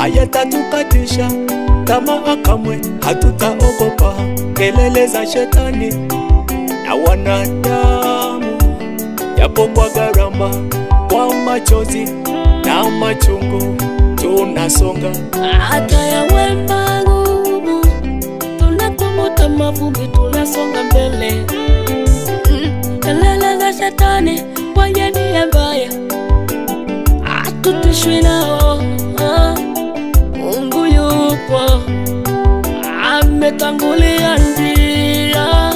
hayatatukatisha tamaa kamwe. Hatutaogopa kelele za shetani na wanadamu, japo kwa gharama, kwa machozi na machungu tunasonga. Hata yawe magumu, tunakumbuka mavumbi, tunasonga mbele. Kelele za shetani wenye nia mbaya hatutishwi nao. Mungu yupo, ametangulia njia.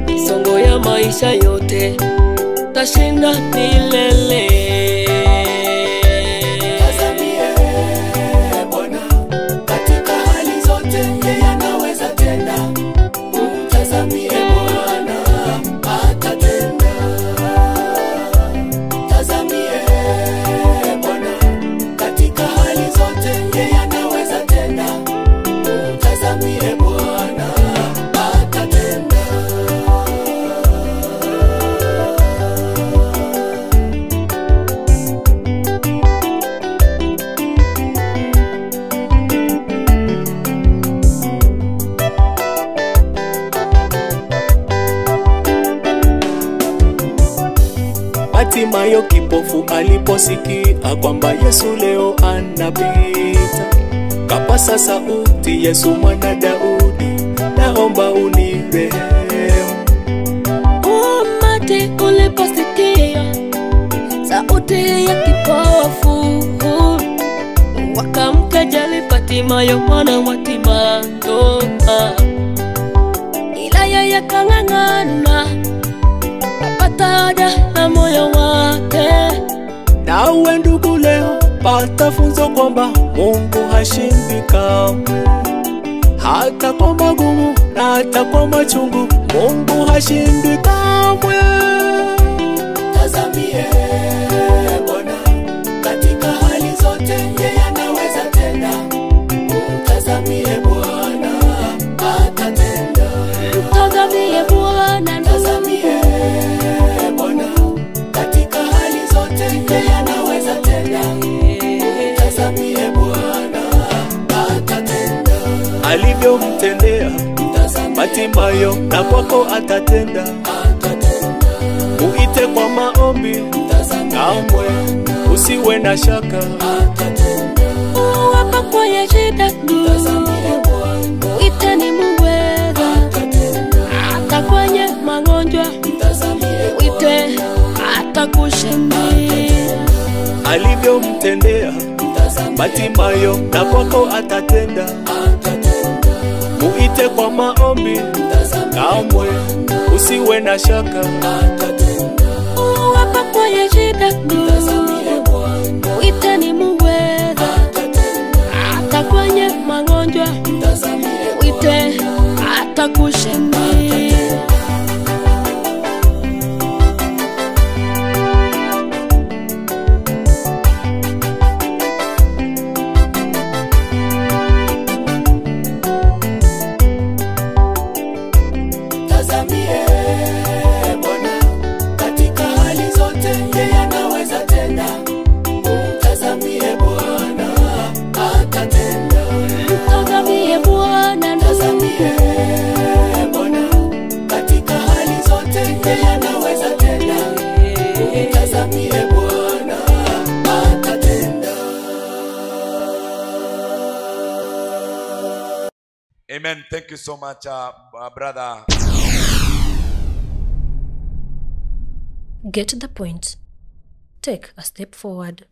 Misongo ya maisha yote tashinda milele. Hatimaye kipofu aliposikia kwamba Yesu leo anapita, kapasa sauti, Yesu mwana Daudi, naomba unirehemu. Umati uliposikia sauti ya kipofu, wakamkejeli Hatimaye mwana wa Timayo, ila yeye kang'ang'ana apata na moyo wake. Nawe ndugu leo pata funzo kwamba Mungu hashindwi kamwe. Hata kwa magumu na hata kwa machungu, Mungu hashindwi kamwe. Tazamie Bwana katika hali zote, yeye anaweza tena. Tazamie Bwana atatenda. Tazamie Bwana, tazamie Bwana katika hali zote, yeye anaweza tena. Tazamie Bwana atatenda. Alivyomtendea Hatimaye na kwako atatenda. Uite kwa maombi, kamwe usiwe na shaka. Wapa kwenye shida, uite ni muweza. Hata kwenye magonjwa, uite atakushindia. Alivyomtendea Hatimaye na kwako atatenda. Uite kwa maombi, kamwe usiwe na shaka. Wapa kwenye shida, uite ni muweza. Hata kwenye magonjwa, uite atakushindia. Amen. Thank you so much, brother. Get to the point. Take a step forward.